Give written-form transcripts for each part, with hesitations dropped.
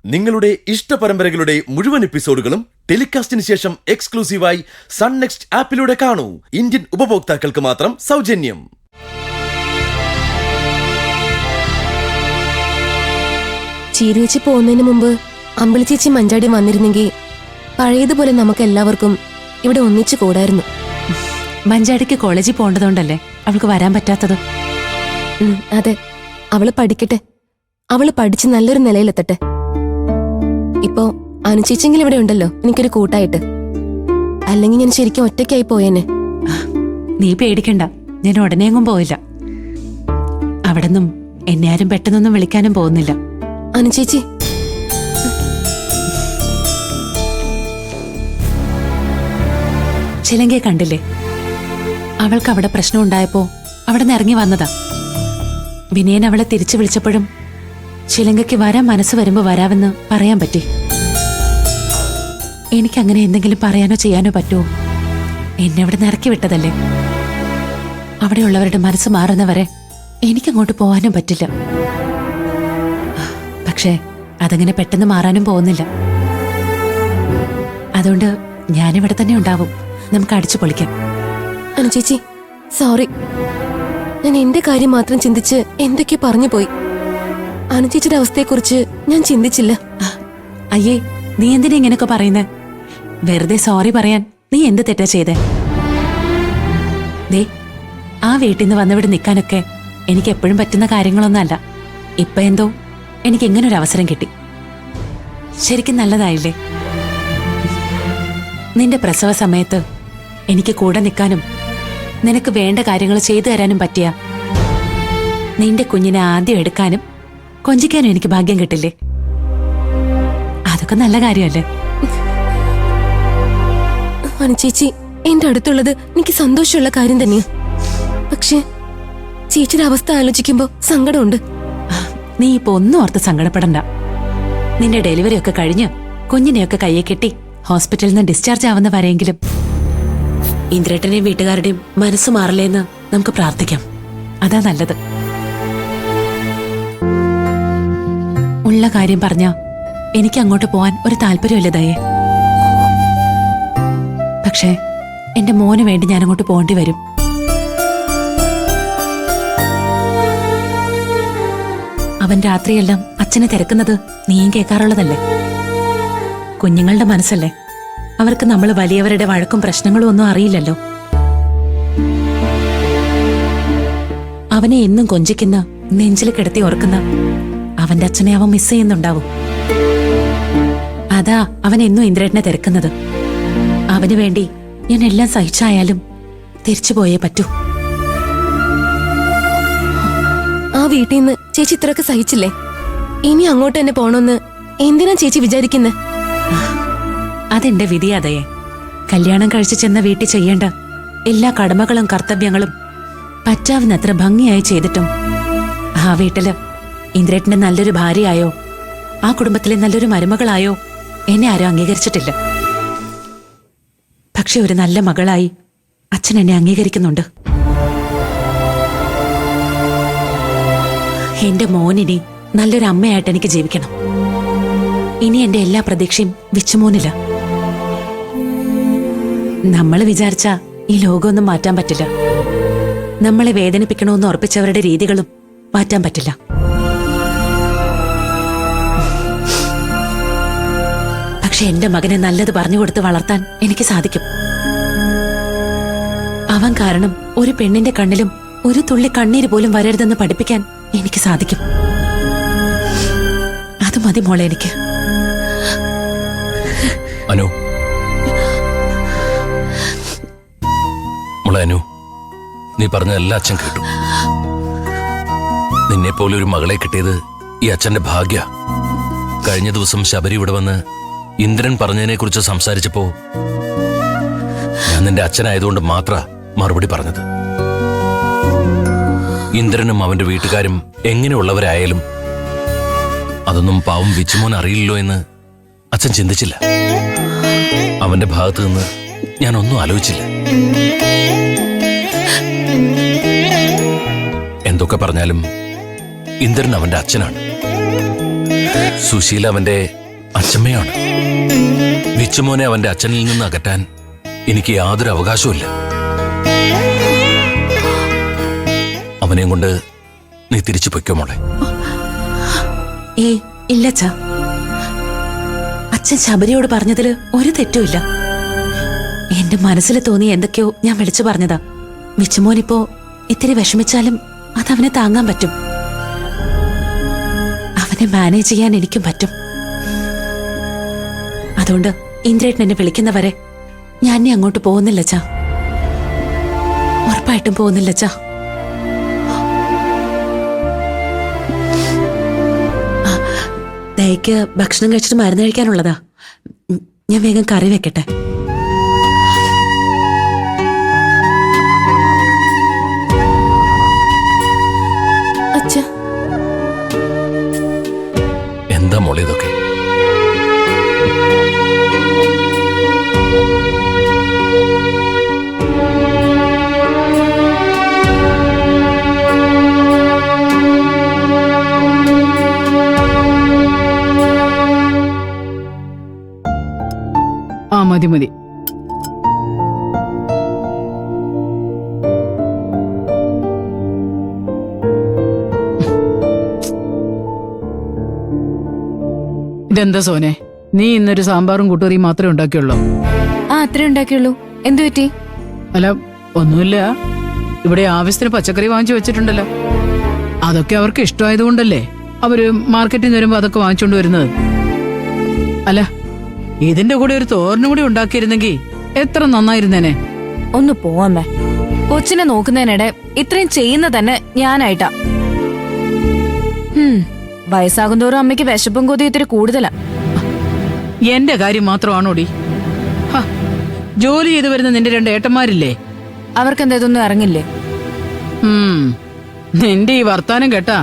നിങ്ങളുടെ ഇഷ്ട പരമ്പരകളുടെ മുഴുവൻ എപ്പിസോഡുകളും ടെലികാസ്റ്റിന് ശേഷം എക്സ്ക്ലൂസീവായി സൺ നെക്സ്റ്റ് ആപ്പിലൂടെ കാണൂ. ഇന്ത്യൻ ഉപഭോക്താക്കൾക്ക് മാത്രം സൗജന്യം. ചീരേച്ചി പോകുന്നതിന് മുമ്പ് അമ്പിളി ചേച്ചി മഞ്ചാടി വന്നിരുന്നെങ്കിൽ പഴയതുപോലെ നമുക്ക് എല്ലാവർക്കും ഇവിടെ ഒന്നിച്ചു കൂടായിരുന്നു. മഞ്ചാടിക്ക് കോളേജിൽ പോകേണ്ടതുകൊണ്ടല്ലേ അവൾക്ക് വരാൻ പറ്റാത്തത്. അതെ, അവള് പഠിക്കട്ടെ, അവള് പഠിച്ച് നല്ലൊരു നിലയിലെത്തട്ടെ. ഇപ്പോ അനുചേച്ചെങ്കിലും ഇവിടെ ഉണ്ടല്ലോ എനിക്കൊരു കൂട്ടായിട്ട്. അല്ലെങ്കിൽ ഞാൻ ശരിക്കും ഒറ്റയ്ക്കായി പോയേനെ. നീ പേടിക്കണ്ട, ഞാൻ ഉടനെ എങ്ങും പോയില്ല. അവിടെന്നും എന്നെ ആരും പെട്ടെന്നൊന്നും വിളിക്കാനും പോകുന്നില്ല. അനുചേച്ചി, ചിലങ്കയെ കണ്ടില്ലേ? അവൾക്ക് അവിടെ പ്രശ്നം ഉണ്ടായപ്പോ അവിടെ നിന്ന് ഇറങ്ങി വന്നതാ. വിനയൻ അവളെ തിരിച്ചു വിളിച്ചപ്പോഴും ചിലങ്കയ്ക്ക് വരാൻ മനസ്സ് വരുമ്പോ വരാമെന്ന് പറയാൻ പറ്റി. എനിക്കങ്ങനെ എന്തെങ്കിലും പറയാനോ ചെയ്യാനോ പറ്റുമോ? എന്നെ അവിടെ നിന്ന് ഇറക്കി വിട്ടതല്ലേ. അവിടെയുള്ളവരുടെ മനസ്സ് മാറുന്നവരെ എനിക്കങ്ങോട്ട് പോവാനും പറ്റില്ല. പക്ഷേ അതങ്ങനെ പെട്ടെന്ന് മാറാനും പോകുന്നില്ല. അതുകൊണ്ട് ഞാനിവിടെ തന്നെ ഉണ്ടാവും. നമുക്ക് അടിച്ചു പൊളിക്കാം. അനുചേച്ചി, സോറി, ഞാൻ എന്റെ കാര്യം മാത്രം ചിന്തിച്ച് എന്തൊക്കെയോ പറഞ്ഞു പോയി. അനുചേച്ചിയുടെ അവസ്ഥയെക്കുറിച്ച് ഞാൻ ചിന്തിച്ചില്ല. അയ്യേ, നീ എന്തിനാ ഇങ്ങനെയൊക്കെ പറയുന്നേ? വെറുതെ സോറി പറയാൻ നീ എന്ത് തെറ്റാ ചെയ്തേ? ദേ, ആ വീട്ടിൽ നിന്ന് വന്നിവിടെ നിൽക്കാനൊക്കെ എനിക്ക് എപ്പോഴും പറ്റുന്ന കാര്യങ്ങളൊന്നല്ല. ഇപ്പൊ എന്തോ എനിക്ക് ഇങ്ങനൊരു അവസരം കിട്ടി. ശരിക്കും നല്ലതായില്ലേ? നിന്റെ പ്രസവ സമയത്ത് എനിക്ക് കൂടെ നിൽക്കാനും നിനക്ക് വേണ്ട കാര്യങ്ങൾ ചെയ്തു തരാനും പറ്റിയ, നിന്റെ കുഞ്ഞിനെ ആദ്യം എടുക്കാനും കൊഞ്ചിക്കാനും എനിക്ക് ഭാഗ്യം കിട്ടില്ലേ? അതൊക്കെ നല്ല കാര്യമല്ലേ? അനുചേച്ചി എന്റെ അടുത്തുള്ളത് എനിക്ക് സന്തോഷമുള്ള കാര്യം തന്നെയാ. പക്ഷേ ചേച്ചിയുടെ അവസ്ഥ ആലോചിക്കുമ്പോ സങ്കടമുണ്ട്. നീ ഇപ്പൊ ഒന്നും ഓർത്ത് സങ്കടപ്പെടണ്ട. നിന്റെ ഡെലിവറി ഒക്കെ കഴിഞ്ഞ് കുഞ്ഞിനെയൊക്കെ കയ്യെ കെട്ടി ഹോസ്പിറ്റലിൽ നിന്ന് ഡിസ്ചാർജ് ആവുന്ന വരെയെങ്കിലും ഇന്ദ്രേട്ടനെയും വീട്ടുകാരുടെയും മനസ്സ് മാറില്ലേന്ന് നമുക്ക് പ്രാർത്ഥിക്കാം. അതാ നല്ലത്. ഉള്ള കാര്യം പറഞ്ഞ എനിക്ക് അങ്ങോട്ട് പോവാൻ ഒരു താല്പര്യമില്ല ദയേ. പക്ഷേ എന്റെ മോന് വേണ്ടി ഞാൻ അങ്ങോട്ട് പോകേണ്ടി വരും. അവൻ രാത്രിയെല്ലാം അച്ഛനെ തിരക്കുന്നത് നീയും കേൾക്കാറുള്ളതല്ലേ. കുഞ്ഞുങ്ങളുടെ മനസ്സല്ലേ, അവർക്ക് നമ്മൾ വലിയവരുടെ വഴക്കും പ്രശ്നങ്ങളും ഒന്നും അറിയില്ലല്ലോ. അവനെ എന്നും കൊഞ്ചിക്കുന്ന, നെഞ്ചിൽ കിടത്തി ഓർക്കുന്ന അവന്റെ അച്ഛനെ അവൻ മിസ് ചെയ്യുന്നുണ്ടാവും. അതാ അവൻ എന്നും ഇന്ദ്രേട്ടനെ തിരക്കുന്നത്. അവന് വേണ്ടി ഞാൻ എല്ലാം സഹിച്ചായാലും തിരിച്ചു പോയേ പറ്റൂ. ആ വീട്ടിൽ നിന്ന് ചേച്ചി ഇത്രയൊക്കെ സഹിച്ചില്ലേ? ഇനി അങ്ങോട്ട് തന്നെ പോണോന്ന് എന്തിനാ ചേച്ചി വിചാരിക്കുന്നേ? അതെന്റെ വിധിയാതയെ. കല്യാണം കഴിച്ചു ചെന്ന വീട്ടിൽ ചെയ്യേണ്ട എല്ലാ കടമകളും കർത്തവ്യങ്ങളും പറ്റാവുന്നത്ര ഭംഗിയായി ചെയ്തിട്ടും ആ വീട്ടില് ഇന്ദ്രേട്ടന്റെ നല്ലൊരു ഭാര്യയായോ ആ കുടുംബത്തിലെ നല്ലൊരു മരുമകളായോ എന്നെ ആരും അംഗീകരിച്ചിട്ടില്ല. പക്ഷെ ഒരു നല്ല മകളായി അച്ഛൻ എന്നെ അംഗീകരിക്കുന്നുണ്ട്. എന്റെ മോനിനി നല്ലൊരു അമ്മയായിട്ട് എനിക്ക് ജീവിക്കണം. ഇനി എന്റെ എല്ലാ പ്രതീക്ഷയും വിച്ചുമോനില്ല. നമ്മൾ വിചാരിച്ച ഈ ലോകമൊന്നും മാറ്റാൻ പറ്റില്ല. നമ്മളെ വേദനിപ്പിക്കണമെന്ന് ഉറപ്പിച്ചവരുടെ രീതികളും മാറ്റാൻ പറ്റില്ല. പക്ഷെ എന്റെ മകനെ നല്ലത് പറഞ്ഞുകൊടുത്ത് വളർത്താൻ എനിക്ക് സാധിക്കും. അവൻ കാരണം ഒരു പെണ്ണിന്റെ കണ്ണിലും ഒരു തുള്ളി കണ്ണീര് പോലും വരരുതെന്ന് പഠിപ്പിക്കാൻ എനിക്ക് സാധിക്കും. അത് മതി മോളെ എനിക്ക്. അനു, മോളെ അനു, നീ പറഞ്ഞ എല്ലാ അച്ഛൻ കേട്ടു. നിന്നെ പോലെ ഒരു മകളെ കിട്ടിയത് ഈ അച്ഛന്റെ ഭാഗ്യ. കഴിഞ്ഞ ദിവസം ശബരി ഇവിടെ വന്ന് ഇന്ദ്രൻ പറഞ്ഞതിനെ കുറിച്ച് സംസാരിച്ചപ്പോ ഞാൻ നിന്റെ അച്ഛനായതുകൊണ്ട് മാത്ര മറുപടി പറഞ്ഞത്. ഇന്ദ്രനും അവന്റെ വീട്ടുകാരും എങ്ങനെയുള്ളവരായാലും അതൊന്നും പാവം വിച്ചുമോൻ അറിയില്ലല്ലോ എന്ന് അച്ഛൻ ചിന്തിച്ചില്ല. അവന്റെ ഭാഗത്ത് നിന്ന് ഞാനൊന്നും ആലോചിച്ചില്ല. എന്തൊക്കെ പറഞ്ഞാലും ഇന്ദ്രൻ അവന്റെ അച്ഛനാണ്. സുശീല അവന്റെ അച്ഛമ്മയാണ്. വിച്ചുമോനെ അവന്റെ അച്ഛനിൽ നിന്ന് അകറ്റാൻ എനിക്ക് യാതൊരു അവകാശവുമില്ല. അവനെയും കൊണ്ട് നീ തിരിച്ചു പൊയ്ക്കോ മോളെ. ഏയ് ഇല്ലച്ചാ, അച്ഛൻ ശബരിയോട് പറഞ്ഞതില് ഒരു തെറ്റുമില്ല. എന്റെ മനസ്സിൽ തോന്നിയ എന്തൊക്കെയോ ഞാൻ വിളിച്ചു പറഞ്ഞതാ. മിച്ചുമോനിപ്പോ ഇത്തിരി വിഷമിച്ചാലും അതവനെ താങ്ങാൻ പറ്റും. അവനെ മാനേജ് ചെയ്യാൻ എനിക്കും പറ്റും. അതുകൊണ്ട് ഇന്ദ്രേട്ടൻ എന്നെ വിളിക്കുന്നവരെ ഞാൻ ഇനി അങ്ങോട്ട് പോകുന്നില്ല ചാ. ഉറപ്പായിട്ടും പോകുന്നില്ല ചാ. ദയക്ക് ഭക്ഷണം കഴിച്ചിട്ട് മരുന്ന് കഴിക്കാനുള്ളതാ. ഞാൻ വേഗം കറി വെക്കട്ടെ. അച്ഛാ, എന്താ മോളെ ഇതൊക്കെ? ആ മതി മതി. ഇതെന്താ സോനെ, നീ ഇന്നൊരു സാമ്പാറും കൂട്ടുകറിയും മാത്രമേ ഉണ്ടാക്കിയുള്ളൂ? ആ അത്രേ ഉണ്ടാക്കിയുള്ളൂ. എന്തു പറ്റി? അല്ല ഒന്നുമില്ല, ഇവിടെ ആവശ്യത്തിന് പച്ചക്കറി വാങ്ങിച്ചു വെച്ചിട്ടുണ്ടല്ലോ. അതൊക്കെ അവർക്ക് ഇഷ്ടമായതുകൊണ്ടല്ലേ അവര് മാർക്കറ്റിൽ നിന്ന് വരുമ്പോ അതൊക്കെ വാങ്ങിച്ചോണ്ട് വരുന്നത്. അല്ല, ഇതിന്റെ കൂടെ ഒരു തോരനും കൂടി ഉണ്ടാക്കിയിരുന്നെങ്കിൽ എത്ര നന്നായിരുന്നേനെ. ഒന്ന് പോവാമേ. കൊച്ചിനെ നോക്കുന്നതിനിടെ ഇത്രയും ചെയ്യുന്ന തന്നെ ഞാനായിട്ടാ. വയസ്സാകുന്തോറും അമ്മയ്ക്ക് വിശപ്പും കൊതി ഇത്തിരി കൂടുതലാ. എന്റെ കാര്യം മാത്രമാണോടി? ജോലി ചെയ്തു വരുന്ന നിന്റെ 2 ഏട്ടന്മാരില്ലേ? അവർക്കെന്താ ഇതൊന്നും ഇറങ്ങില്ലേ? നിന്റെ ഈ വർത്താനം കേട്ടാ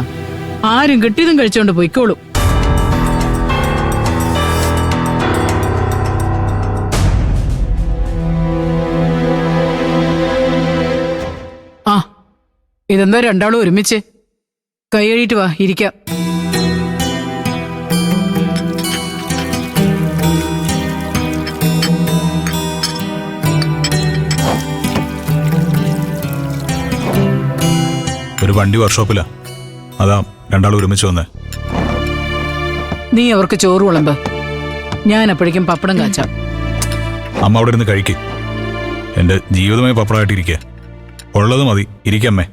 ആരും കിട്ടിയതും കഴിച്ചോണ്ട് പൊയ്ക്കോളും. ആ ഇതെന്താ രണ്ടാളും ഒരുമിച്ച്? കൈ കഴുകിയിട്ട് വാ, ഇരിക്കാം. ഒരു വണ്ടി വർക്ക്ഷോപ്പിലാ, അതാ രണ്ടാളും ഒരുമിച്ച് വന്നേ. നീ അവർക്ക് ചോറ് വിളമ്പ്, ഞാൻ അപ്പോഴേക്കും പപ്പടം കാച്ചാം. അമ്മ അവിടെ ഇരുന്ന് കഴിക്ക്. എന്റെ ജീവിതമേ പപ്പടമായിട്ടിരിക്കുക. ഉള്ളത് മതി, ഇരിക്കമ്മേ.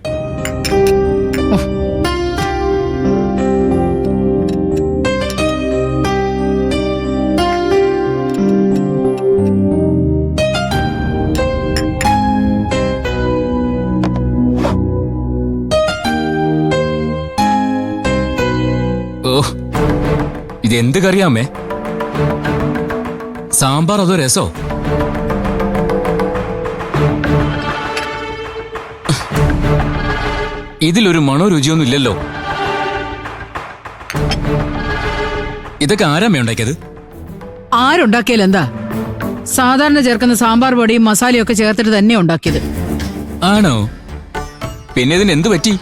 ഓ, ഇതെന്ത് കറിയാമേ? സാമ്പാർ അതോ രസോ? ഇതിലൊരു മണോ രുചിയൊന്നും ഇല്ലല്ലോ. ഇതൊക്കെ ആരാമേ ഉണ്ടാക്കിയത്? ആരുണ്ടാക്കിയാലെന്താ, സാധാരണ ചേർക്കുന്ന സാമ്പാർ പൊടിയും മസാലയും ഒക്കെ ചേർത്തിട്ട് തന്നെ ഉണ്ടാക്കിയത്. ആണോ? പിന്നെ ഇതിന് എന്ത് പറ്റി?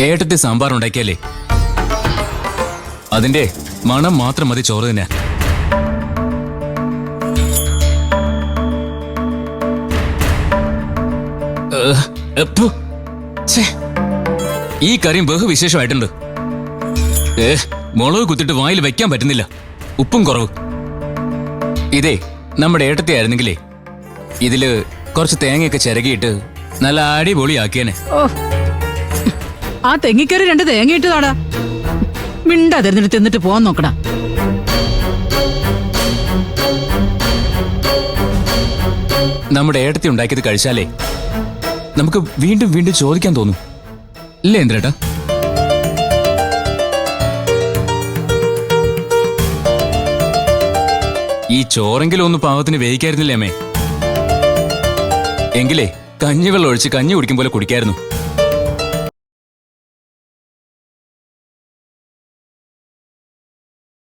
ഏട്ടത്തെ സാമ്പാർ ഉണ്ടാക്കിയാലേ അതിന്റെ മണം മാത്രം മതി ചോറ് തന്നെ. ഈ കറിയും ബഹുവിശേഷമായിട്ടുണ്ട്. മുളക് കുത്തിട്ട് വായിൽ വെക്കാൻ പറ്റുന്നില്ല, ഉപ്പും കുറവ്. ഇതേ നമ്മുടെ ഏട്ടത്തെ ആയിരുന്നെങ്കിലേ ഇതില് കുറച്ച് തേങ്ങയൊക്കെ ചിരകിയിട്ട് നല്ല അടിപൊളിയാക്കിയേനെ. ഓ, ആ തെങ്ങിക്കറി 2 തേങ്ങ ഇട്ടതാടാ. മിണ്ടാതിരുന്നിട്ട് തിന്നിട്ട് പോവാൻ നോക്കടാ. നമ്മുടെ ഏട്ടത്തി ഉണ്ടാക്കിയത് കഴിച്ചാലേ നമുക്ക് വീണ്ടും വീണ്ടും ചോദിക്കാൻ തോന്നും, ഇല്ലേ ഇന്ദ്രേട്ടാ? ഈ ചോറെങ്കിലും ഒന്ന് പാവത്തിന് വേവിക്കായിരുന്നില്ലേ അമ്മേ? എങ്കിലേ കഞ്ഞിവെള്ളം ഒഴിച്ച് കഞ്ഞി കുടിക്കും പോലെ കുടിക്കായിരുന്നു.